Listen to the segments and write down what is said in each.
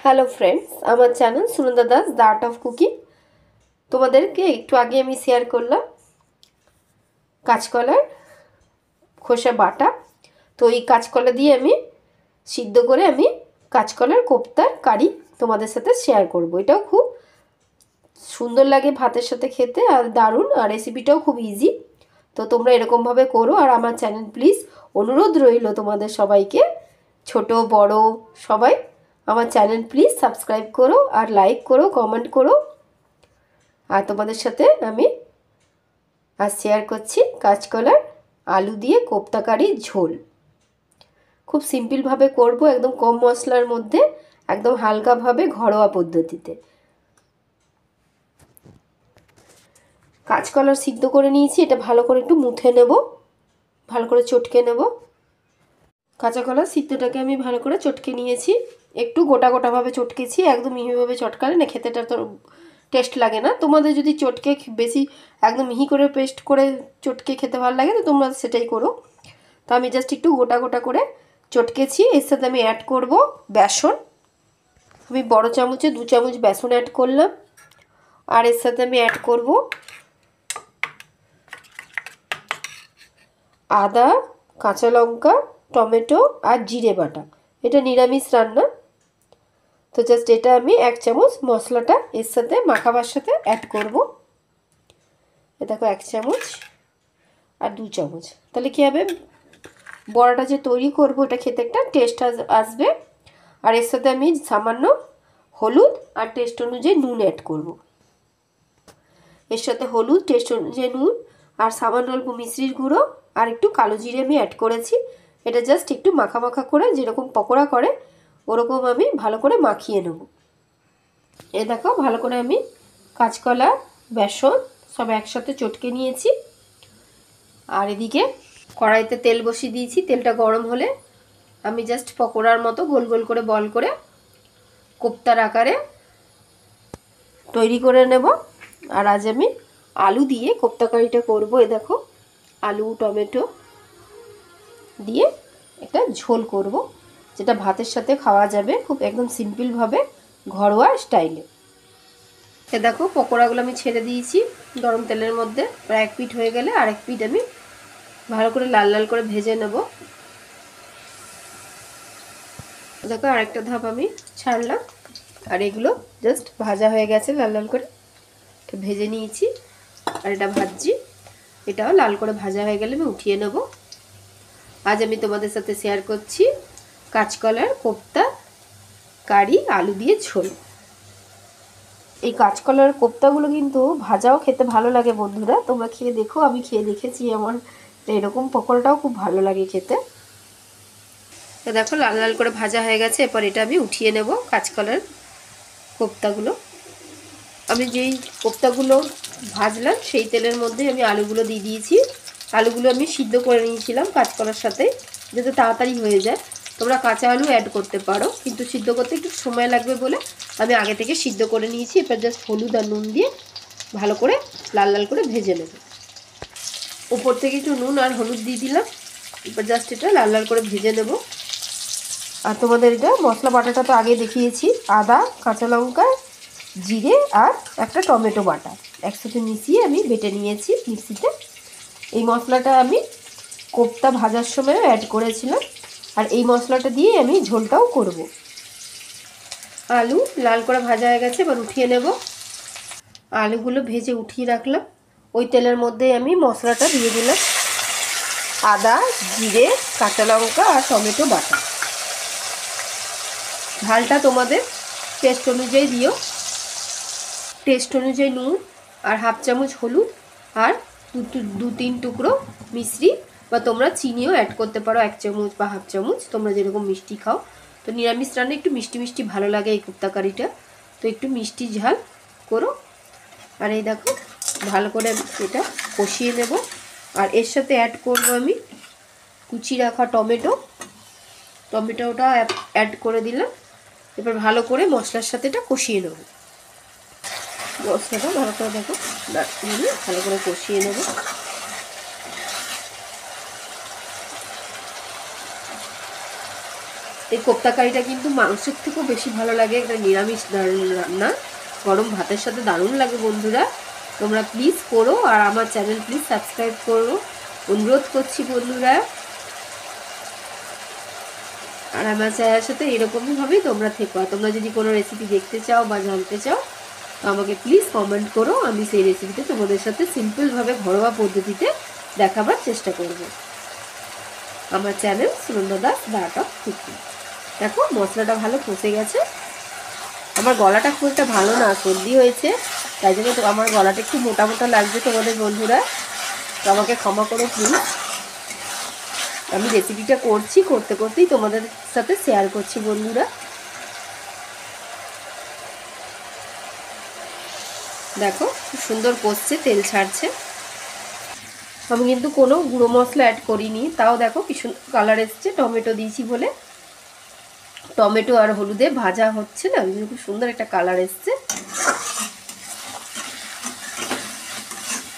Hello friends, আমার channel Sunanda Das the art of cooking. তোমাদেরকে একটু আগে আমি শেয়ার করলাম কাঁচকলার খোসা বাটা। তো এই কাঁচকলা দিয়ে আমি সিদ্ধ করে আমি কাঁচকলার কোপ্তার কারি তোমাদের সাথে শেয়ার করব। এটাও খুব সুন্দর লাগে ভাতের সাথে খেতে, আর দারুণ, আর রেসিপিটাও খুব ইজি। তো তোমরা এরকমভাবে করো। আর আমার চ্যানেল প্লিজ, অনুরোধ রইল তোমাদের সবাইকে, ছোট বড় সবাই আমার চ্যানেল প্লিজ সাবস্ক্রাইব করো, আর লাইক করো, কমেন্ট করো। আর তোমাদের সাথে আমি আজ শেয়ার করছি কাঁচকলার আলু দিয়ে কোপ্তা কারির ঝোল। খুব সিম্পলভাবে করব, একদম কম মশলার মধ্যে, একদম হালকাভাবে ঘরোয়া পদ্ধতিতে। কাঁচকলা সিদ্ধ করে নিয়েছি, এটা ভালো করে একটু মুথে নেব, ভালো করে চটকে নেব। কাঁচা কলা সিদ্ধটাকে আমি ভালো করে চটকে নিয়েছি, একটু গোটা গোটাভাবে চটকেছি। একদম মিহিভাবে চটকালে না খেতেটা তো টেস্ট লাগে না। তোমাদের যদি চটকে বেশি একদম মিহি করে পেস্ট করে চটকে খেতে ভালো লাগে তো তোমরা সেটাই করো। তো আমি জাস্ট একটু গোটা গোটা করে চটকেছি। এর সাথে আমি অ্যাড করব বেসন। আমি বড় চামচে 2 চামচ বেসন অ্যাড করলাম। আর এর সাথে আমি অ্যাড করব আদা, কাঁচা লঙ্কা, টমেটো আর জিরে বাটা। এটা নিরামিষ রান্না। তো জাস্ট এটা আমি 1 চামচ মশলাটা এর সাথে মাখাবার সাথে অ্যাড করব। এ দেখো 1 চামচ আর 2 চামচ। তাহলে কী হবে, বড়াটা যে তৈরি করব এটা খেতে একটা টেস্ট আসবে। আর এর সাথে আমি সামান্য হলুদ আর টেস্ট অনুযায়ী নুন অ্যাড করব। এর সাথে হলুদ, টেস্ট অনুযায়ী নুন, আর সামান্য অল্প মিশ্রির গুঁড়ো আর একটু কালো জিরে আমি অ্যাড করেছি। এটা জাস্ট একটু মাখা মাখা করে, যেরকম পকোড়া করে ওরকম আমি ভালো করে মাখিয়ে নেব। এ দেখো ভালো করে আমি কাঁচকলা, বেসন সব একসাথে চটকে নিয়েছি। আর এদিকে কড়াইতে তেল বসিয়ে দিয়েছি। তেলটা গরম হলে আমি জাস্ট পকোড়ার মতো গোল গোল করে বল করে কোপ্তার আকারে তৈরি করে নেব। আর আজ আমি আলু দিয়ে কোপ্তা কারিটা করবো। এ দেখো আলু টমেটো দিয়ে একটা ঝোল করব, যেটা ভাতের সাথে খাওয়া যাবে খুব একদম সিম্পলভাবে ঘরোয়া স্টাইলে। এ দেখো পকোড়াগুলো আমি ছেড়ে দিয়েছি গরম তেলের মধ্যে। প্রায় 1 পিঠ হয়ে গেলে আরেক পিঠ আমি ভালো করে লাল লাল করে ভেজে নেব। দেখো আরেকটা ধাপ আমি ছাড়লাম। আর এগুলো জাস্ট ভাজা হয়ে গেছে, লাল লাল করে ভেজে নিয়েছি। আর এটা ভাজছি, এটাও লাল করে ভাজা হয়ে গেলে আমি উঠিয়ে নেব। আজ আমি তোমাদের সাথে শেয়ার করছি কাঁচকলার কোপ্তা কারি আলু দিয়ে ঝোল। এই কাঁচকলার কোপ্তাগুলো কিন্তু ভাজাও খেতে ভালো লাগে বন্ধুরা, তোমরা খেয়ে দেখো। আমি খেয়ে দেখেছি, আমার এরকম পকোড়াটাও খুব ভালো লাগে খেতে। তো দেখো লাল লাল করে ভাজা হয়ে গেছে। এরপর এটা আমি উঠিয়ে নেব কাঁচকলার কোপ্তাগুলো। আমি যেই কোপ্তাগুলো ভাজলাম সেই তেলের মধ্যে আমি আলুগুলো দিয়ে দিয়েছি। আলুগুলো আমি সিদ্ধ করে নিয়েছিলাম কাঁচকলার সাথে, যাতে তাড়াতাড়ি হয়ে যায়। তোমরা কাঁচা আলু অ্যাড করতে পারো, কিন্তু সিদ্ধ করতে একটু সময় লাগবে বলে আমি আগে থেকে সিদ্ধ করে নিয়েছি। এবার জাস্ট হলুদ আর নুন দিয়ে ভালো করে লাল লাল করে ভেজে নেব। উপর থেকে একটু নুন আর হলুদ দিয়ে দিলাম। এবার জাস্ট এটা লাল লাল করে ভেজে নেব। আর তোমাদের এটা মশলা বাটাটা তো আগে দেখিয়েছি, আদা, কাঁচা লঙ্কা, জিরে আর একটা টমেটো বাটা একসাথে মিশিয়ে আমি বেটে নিয়েছি মিক্সিতে। এই মশলাটা আমি কোপ্তা ভাজার সময় অ্যাড করেছিলাম। আর এই মশলাটা দিয়ে আমি ঝোলটাও করব। আলু লাল করে ভাজা হয়ে গেছে, এবার উঠিয়ে নেব। আলুগুলো ভেজে উঠিয়ে রাখলাম। ওই তেলের মধ্যে আমি মশলাটা দিয়ে দিলাম, আদা, জিরে, কাঁচা লঙ্কা আর টমেটো বাটা। ঝালটা তোমাদের টেস্ট অনুযায়ী দিও। টেস্ট অনুযায়ী নুন আর 1/2 চামচ হলুদ আর 2-3 টুকরো মিশ্রি, বা তোমরা চিনিও অ্যাড করতে পারো 1 চামচ বা 1/2 চামচ, তোমরা যেরকম মিষ্টি খাও। তো নিরামিষ রান্না একটু মিষ্টি মিষ্টি ভালো লাগে এই কোপ্তা কারিটা, তো একটু মিষ্টি ঝাল করো। আর এই দেখো ভালো করে এটা কষিয়ে নেব। আর এর সাথে অ্যাড করব আমি কুচি রাখা টমেটোটা অ্যাড করে দিলাম। এবার ভালো করে মশলার সাথে এটা কষিয়ে নেব। মশলাটা ভালো করে দেখো ভালো করে কষিয়ে নেব। এই কোপ্তা কারিটা কিন্তু মাংসের থেকেও বেশি ভালো লাগে, একটা নিরামিষ রান্না, গরম ভাতের সাথে দারুণ লাগে বন্ধুরা। তোমরা প্লিজ করো, আর আমার চ্যানেল প্লিজ সাবস্ক্রাইব করো, অনুরোধ করছি বন্ধুরা। আর আমার চ্যানেলের সাথে এরকমইভাবেই তোমরা থেকো। তোমরা যদি কোনো রেসিপি দেখতে চাও বা জানতে চাও তো আমাকে প্লিজ কমেন্ট করো, আমি সেই রেসিপিটা তোমাদের সাথে সিম্পলভাবে ঘরোয়া পদ্ধতিতে দেখাবার চেষ্টা করব। আমার channel Sunanda Das the art of cooking. দেখো মশলাটা ভালো কষে গেছে। আমার গলাটা খুব একটা ভালো না, সর্দি হয়েছে, তাই জন্য তো আমার গলাটা একটু মোটা মোটা লাগছে তোমাদের বন্ধুরা, তো আমাকে ক্ষমা করো প্লিজ। আমি রেসিপিটা করছি, করতে করতেই তোমাদের সাথে শেয়ার করছি বন্ধুরা। দেখো খুব সুন্দর কষছে, তেল ছাড়ছে। আমি কিন্তু কোনো গুঁড়ো মশলা অ্যাড করিনি, তাও দেখো কি সুন্দর কালার এসছে, টমেটো দিয়েছি বলে। টমেটো আর হলুদে ভাজা হচ্ছে না, খুব সুন্দর একটা কালার এসছে।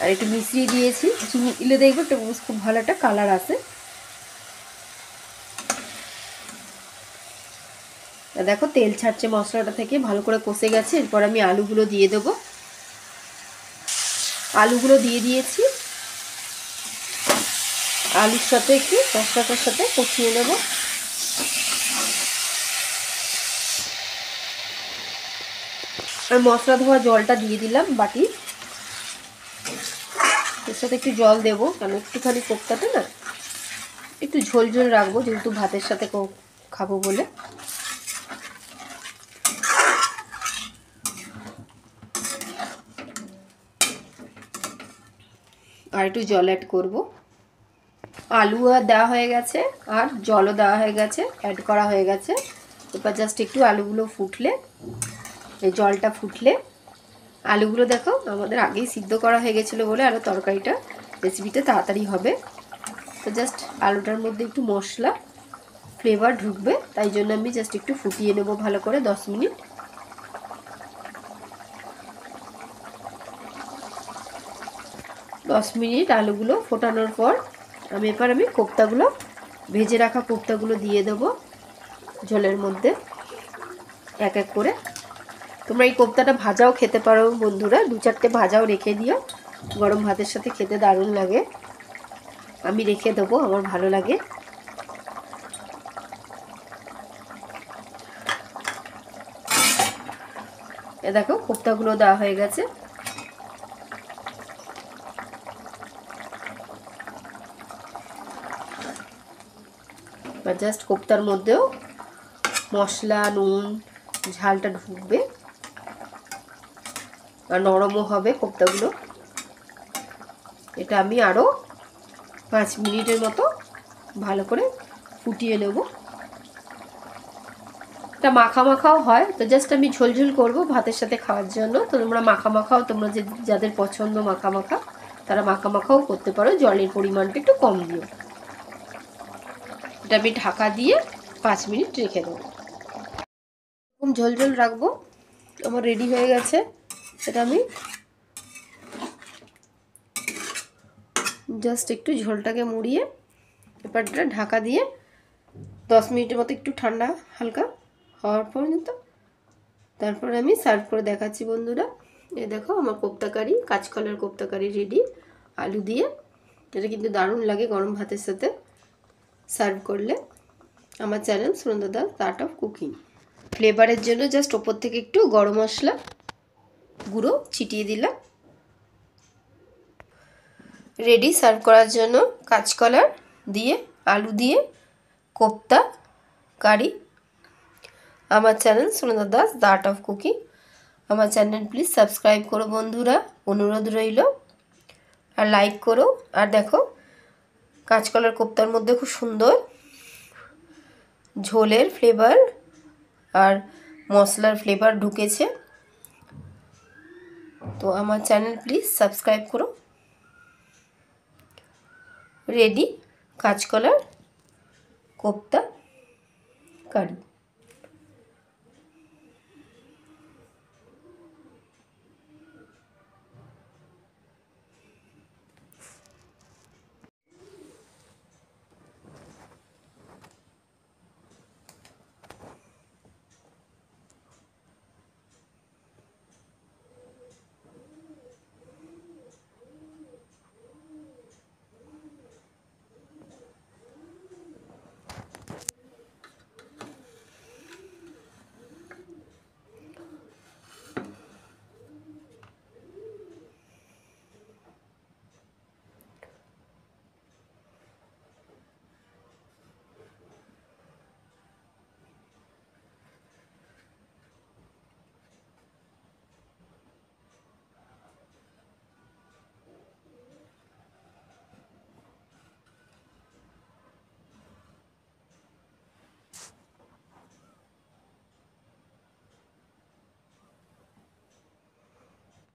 আর একটু মিশ্রি দিয়েছি, চিনি দিলে দেখবো একটা খুব ভালো একটা কালার আসে। দেখো তেল ছাড়ছে মশলাটা থেকে, ভালো করে কষে গেছে। এরপর আমি আলুগুলো দিয়ে দেবো। আলুগুলো দিয়ে দিয়েছি, আলুর সাথে একটু মশলাটার সাথে কষিয়ে নেব। আর মশলা ধোয়া জলটা দিয়ে দিলাম বাটি, এর সাথে একটু জল দেবো, কারণ একটুখানি কোপ্তাতে না একটু ঝোল ঝোল রাখবো, যেহেতু ভাতের সাথে খাবো বলে। আর একটু জল অ্যাড করব। আলু আর দেওয়া হয়ে গেছে, আর জলও দেওয়া হয়ে গেছে, অ্যাড করা হয়ে গেছে। এবার জাস্ট একটু আলুগুলো ফুটলে, এই জলটা ফুটলে, আলুগুলো দেখো আমাদের আগেই সিদ্ধ করা হয়ে গেছিলো বলে আরও তরকারিটা রেসিপিটা তাড়াতাড়ি হবে। তো জাস্ট আলুটার মধ্যে একটু মশলা ফ্লেভার ঢুকবে, তাই জন্য আমি জাস্ট একটু ফুটিয়ে নেব ভালো করে 10 মিনিট। আলুগুলো ফোটানোর পর আমি কোপ্তাগুলো, ভেজে রাখা কোপ্তাগুলো দিয়ে দেবো ঝোলের মধ্যে এক এক করে। তোমরা এই কোপ্তাটা ভাজাও খেতে পারো বন্ধুরা, 2-4টে ভাজাও রেখে দিও, গরম ভাতের সাথে খেতে দারুণ লাগে। আমি রেখে দেবো, আমার ভালো লাগে। এ দেখো কোপ্তাগুলো দেওয়া হয়ে গেছে। জাস্ট কোপ্তার মধ্যেও মশলা নুন ঝালটা ঢুকবে, আর নরমও হবে কোপ্তাগুলো। এটা আমি আরও 5 মিনিটের মতো ভালো করে ফুটিয়ে নেব। এটা মাখা মাখাও হয়, তো জাস্ট আমি ঝোল ঝোল করবো ভাতের সাথে খাওয়ার জন্য। তো তোমরা মাখা মাখাও, তোমরা যাদের পছন্দ মাখা মাখা, তারা মাখা মাখাও করতে পারো, জলের পরিমাণটা একটু কম দিও। এটা আমি ঢাকা দিয়ে 5 মিনিট রেখে দেবো। এরকম ঝোল ঝোল রাখবো। আমার রেডি হয়ে গেছে। এটা আমি জাস্ট একটু ঝোলটাকে মুড়িয়ে এবারটা ঢাকা দিয়ে 10 মিনিটের মতো একটু ঠান্ডা হালকা হওয়ার পর্যন্ত, তারপরে আমি সার্ভ করে দেখাচ্ছি বন্ধুরা। এই দেখো আমার কোপ্তা কারি, কাঁচকলার কোপ্তা কারি রেডি আলু দিয়ে। এটা কিন্তু দারুণ লাগে গরম ভাতের সাথে সার্ভ করলে। আমার channel Sunanda Das the art of cooking. ফ্লেভারের জন্য জাস্ট ওপর থেকে একটু গরম মশলা গুঁড়ো ছিটিয়ে দিলাম। রেডি সার্ভ করার জন্য কাঁচকলার দিয়ে আলু দিয়ে কোপ্তা কারি। আমার channel Sunanda Das the art of cooking. আমার চ্যানেল প্লিজ সাবস্ক্রাইব করো বন্ধুরা, অনুরোধ রইল, আর লাইক করো। আর দেখো কাঁচকলার কোপ্তার মধ্যে খুব সুন্দর ঝোলের ফ্লেভার আর মশলার ফ্লেভার ঢুকেছে। তো আমার চ্যানেল প্লিজ সাবস্ক্রাইব করো। রেডি কাঁচকলার কোপ্তা কারি।